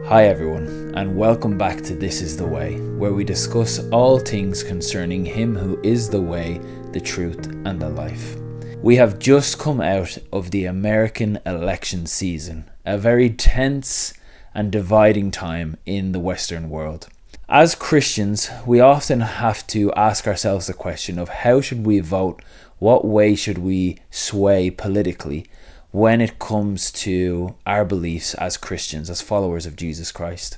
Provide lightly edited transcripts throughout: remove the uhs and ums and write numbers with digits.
Hi everyone, and welcome back to This is the Way, where we discuss all things concerning Him who is the way, the truth, and the life. We have just come out of the American election season, a very tense and dividing time in the Western world. As Christians, we often have to ask ourselves the question of how should we vote, what way should we sway politically, when it comes to our beliefs as Christians, as followers of Jesus Christ.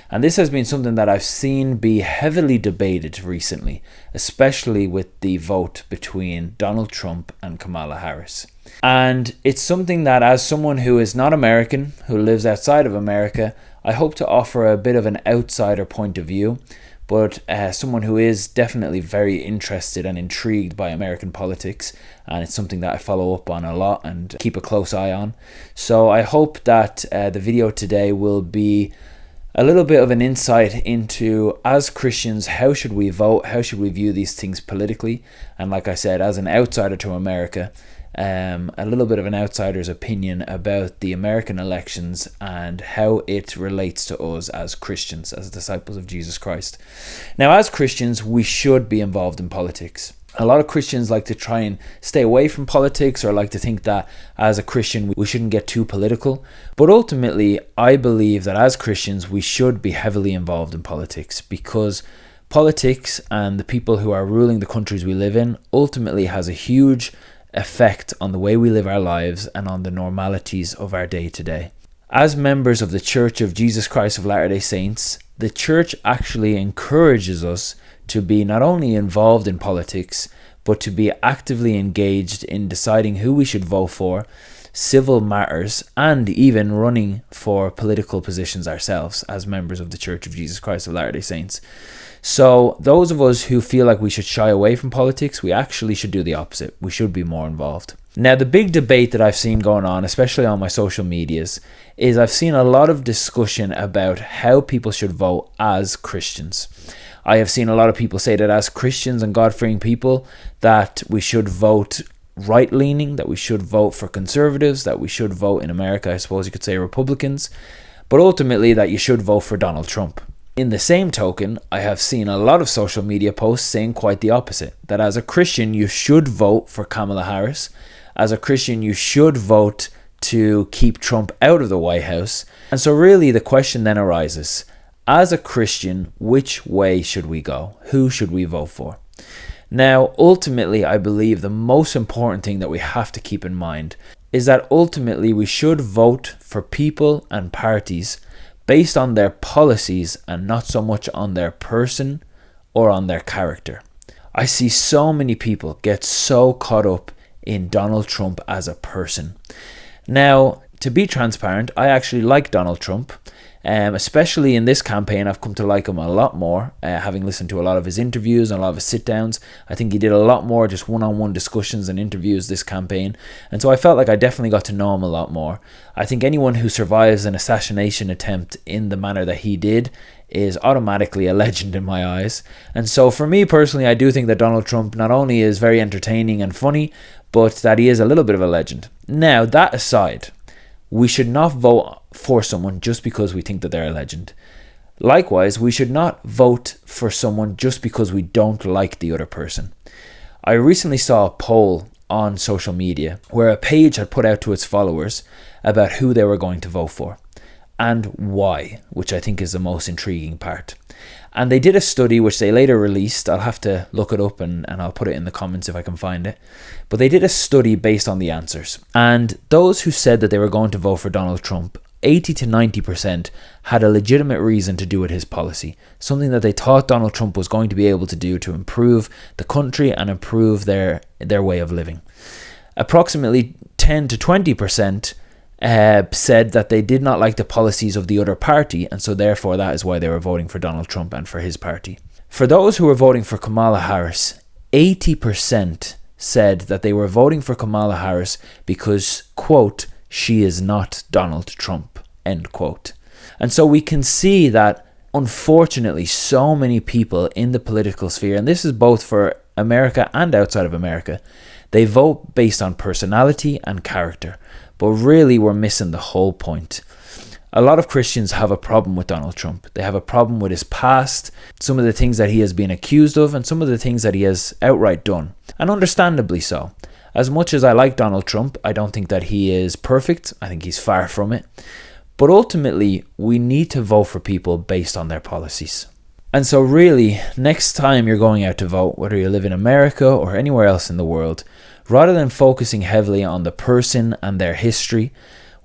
And this has been something that I've seen be heavily debated recently, especially with the vote between Donald Trump and Kamala Harris. And it's something that, as someone who is not American, who lives outside of America, I hope to offer a bit of an outsider point of view, but someone who is definitely very interested and intrigued by American politics, and it's something that I follow up on a lot and keep a close eye on. So I hope that the video today will be a little bit of an insight into, as Christians, how should we vote, how should we view these things politically, and like I said, as an outsider to America, a little bit of an outsider's opinion about the American elections and how it relates to us as Christians, as disciples of Jesus Christ. Now, as Christians, we should be involved in politics. A lot of Christians like to try and stay away from politics, or like to think that as a Christian we shouldn't get too political. But ultimately, I believe that as Christians we should be heavily involved in politics, because politics and the people who are ruling the countries we live in ultimately has a huge effect on the way we live our lives and on the normalities of our day to day. As members of the Church of Jesus Christ of Latter-day Saints, the church actually encourages us to be not only involved in politics, but to be actively engaged in deciding who we should vote for, civil matters, and even running for political positions ourselves as members of the Church of Jesus Christ of Latter-day Saints. So those of us who feel like we should shy away from politics, we actually should do the opposite. We should be more involved. Now, the big debate that I've seen going on, especially on my social medias, is I've seen a lot of discussion about how people should vote as Christians. I have seen a lot of people say that as Christians and God-fearing people, that we should vote right-leaning, that we should vote for conservatives, that we should vote, in America, I suppose you could say, Republicans, but ultimately that you should vote for Donald Trump. In the same token, I have seen a lot of social media posts saying quite the opposite, that as a Christian you should vote for Kamala Harris, as a Christian you should vote to keep Trump out of the White House. And so really the question then arises, as a Christian, which way should we go? Who should we vote for? Now, ultimately, I believe the most important thing that we have to keep in mind is that ultimately we should vote for people and parties based on their policies and not so much on their person or on their character. I see so many people get so caught up in Donald Trump as a person. Now, to be transparent, I actually like Donald Trump. Especially in this campaign, I've come to like him a lot more, having listened to a lot of his interviews and a lot of his sit-downs. I think he did a lot more just one-on-one discussions and interviews this campaign, and so I felt like I definitely got to know him a lot more. I think anyone who survives an assassination attempt in the manner that he did is automatically a legend in my eyes. And so for me personally, I do think that Donald Trump not only is very entertaining and funny, but that he is a little bit of a legend. Now, that aside, we should not vote for someone just because we think that they're a legend. Likewise, we should not vote for someone just because we don't like the other person. I recently saw a poll on social media where a page had put out to its followers about who they were going to vote for and why, which I think is the most intriguing part. And they did a study which they later released. I'll have to look it up and I'll put it in the comments if I can find it. But they did a study based on the answers. And those who said that they were going to vote for Donald Trump, 80 to 90% had a legitimate reason to do with his policy. Something that they thought Donald Trump was going to be able to do to improve the country and improve their way of living. Approximately 10 to 20% said that they did not like the policies of the other party, and so therefore that is why they were voting for Donald Trump and for his party. For those who were voting for Kamala Harris, 80% said that they were voting for Kamala Harris because, quote, she is not Donald Trump, end quote. And so we can see that, unfortunately, so many people in the political sphere, and this is both for America and outside of America, they vote based on personality and character. But really, we're missing the whole point. A lot of Christians have a problem with Donald Trump. They have a problem with his past, some of the things that he has been accused of, and some of the things that he has outright done. And understandably so. As much as I like Donald Trump, I don't think that he is perfect. I think he's far from it. But ultimately, we need to vote for people based on their policies. And so really, next time you're going out to vote, whether you live in America or anywhere else in the world, rather than focusing heavily on the person and their history,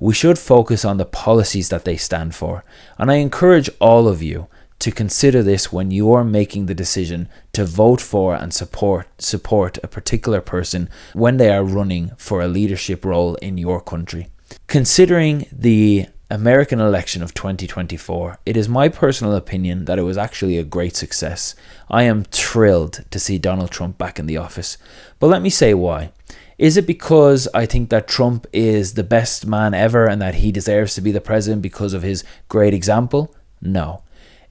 we should focus on the policies that they stand for. And I encourage all of you to consider this when you are making the decision to vote for and support a particular person when they are running for a leadership role in your country. Considering the American election of 2024, it is my personal opinion that it was actually a great success. I am thrilled to see Donald Trump back in the office. But let me say why. Is it because I think that Trump is the best man ever and that he deserves to be the president because of his great example? No.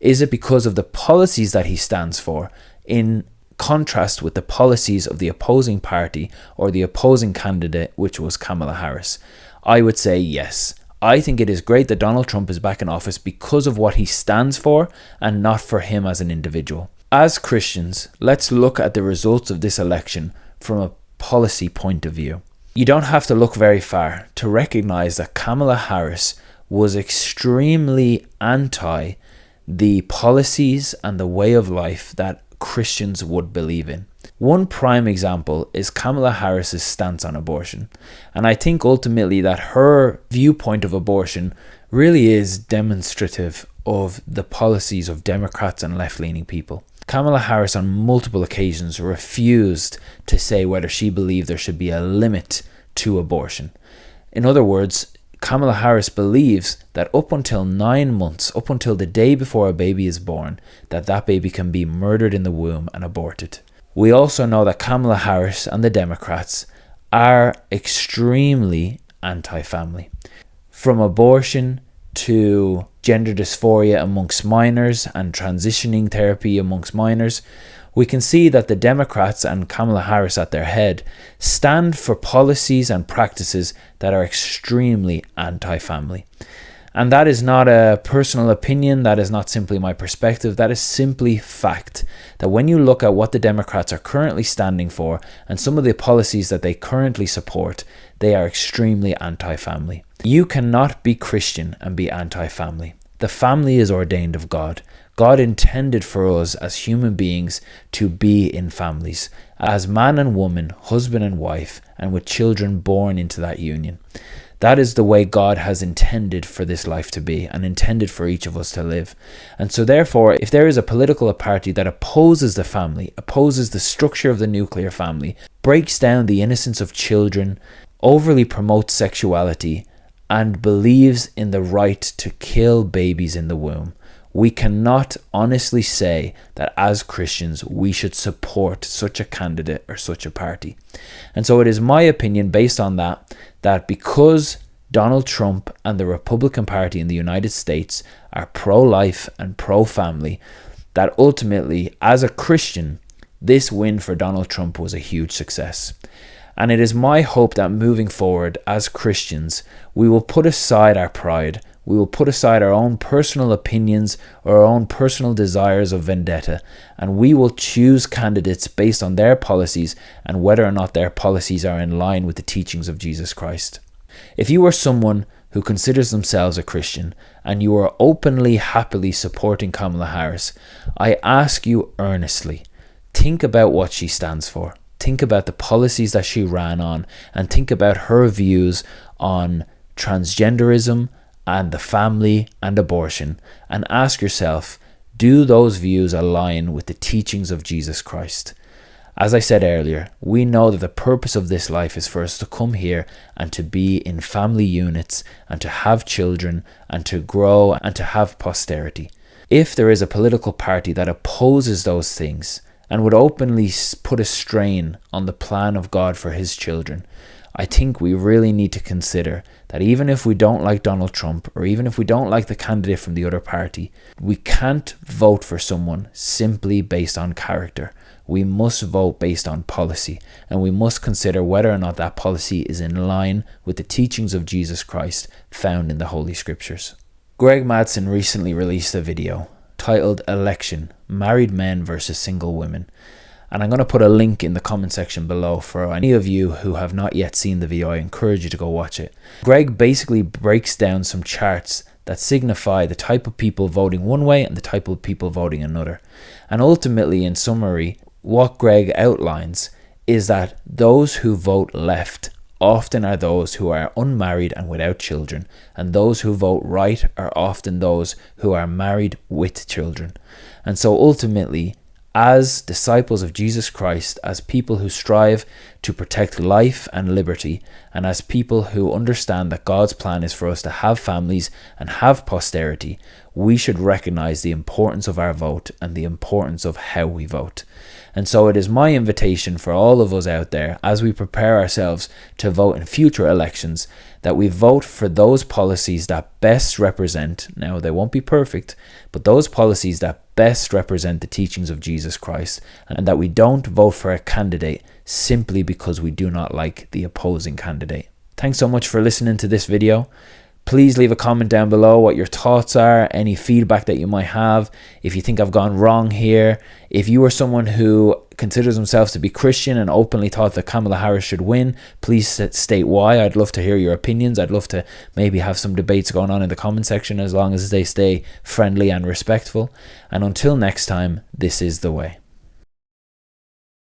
Is it because of the policies that he stands for, in contrast with the policies of the opposing party or the opposing candidate, which was Kamala Harris? I would say yes. I think it is great that Donald Trump is back in office because of what he stands for and not for him as an individual. As Christians, let's look at the results of this election from a policy point of view. You don't have to look very far to recognize that Kamala Harris was extremely anti the policies and the way of life that Christians would believe in. One prime example is Kamala Harris's stance on abortion. And I think ultimately that her viewpoint of abortion really is demonstrative of the policies of Democrats and left-leaning people. Kamala Harris on multiple occasions refused to say whether she believed there should be a limit to abortion. In other words, Kamala Harris believes that up until 9 months, up until the day before a baby is born, that baby can be murdered in the womb and aborted. We also know that Kamala Harris and the Democrats are extremely anti-family. From abortion to gender dysphoria amongst minors and transitioning therapy amongst minors, we can see that the Democrats and Kamala Harris at their head stand for policies and practices that are extremely anti-family. And that is not a personal opinion, that is not simply my perspective, that is simply fact. That when you look at what the Democrats are currently standing for and some of the policies that they currently support, they are extremely anti-family. You cannot be Christian and be anti-family. The family is ordained of God. God intended for us as human beings to be in families, as man and woman, husband and wife, and with children born into that union. That is the way God has intended for this life to be and intended for each of us to live. And so therefore, if there is a political party that opposes the family, opposes the structure of the nuclear family, breaks down the innocence of children, overly promotes sexuality, and believes in the right to kill babies in the womb, we cannot honestly say that as Christians we should support such a candidate or such a party. And so it is my opinion, based on that because Donald Trump and the Republican Party in the United States are pro-life and pro-family, that ultimately, as a Christian, this win for Donald Trump was a huge success. And it is my hope that moving forward as Christians, we will put aside our pride. We will put aside our own personal opinions or our own personal desires of vendetta, and we will choose candidates based on their policies and whether or not their policies are in line with the teachings of Jesus Christ. If you are someone who considers themselves a Christian and you are openly, happily supporting Kamala Harris, I ask you earnestly, think about what she stands for. Think about the policies that she ran on, and think about her views on transgenderism and the family and abortion, and ask yourself, do those views align with the teachings of Jesus Christ? As I said earlier, we know that the purpose of this life is for us to come here and to be in family units and to have children and to grow and to have posterity. If there is a political party that opposes those things and would openly put a strain on the plan of God for his children, I think we really need to consider that even if we don't like Donald Trump, or even if we don't like the candidate from the other party, we can't vote for someone simply based on character. We must vote based on policy, and we must consider whether or not that policy is in line with the teachings of Jesus Christ found in the Holy Scriptures. Greg Madsen recently released a video titled Election, Married Men versus Single Women. And I'm going to put a link in the comment section below for any of you who have not yet seen the video. I encourage you to go watch it. Greg basically breaks down some charts that signify the type of people voting one way and the type of people voting another. And ultimately, in summary, what Greg outlines is that those who vote left often are those who are unmarried and without children, and those who vote right are often those who are married with children. And so ultimately, as disciples of Jesus Christ, as people who strive to protect life and liberty, and as people who understand that God's plan is for us to have families and have posterity, we should recognize the importance of our vote and the importance of how we vote. And so it is my invitation for all of us out there, as we prepare ourselves to vote in future elections, that we vote for those policies that best represent, now they won't be perfect, but those policies that best represent the teachings of Jesus Christ, and that we don't vote for a candidate simply because we do not like the opposing candidate. Thanks so much for listening to this video. Please leave a comment down below what your thoughts are, any feedback that you might have, if you think I've gone wrong here. If you are someone who considers themselves to be Christian and openly thought that Kamala Harris should win, please state why. I'd love to hear your opinions. I'd love to maybe have some debates going on in the comment section, as long as they stay friendly and respectful. And until next time, this is the way.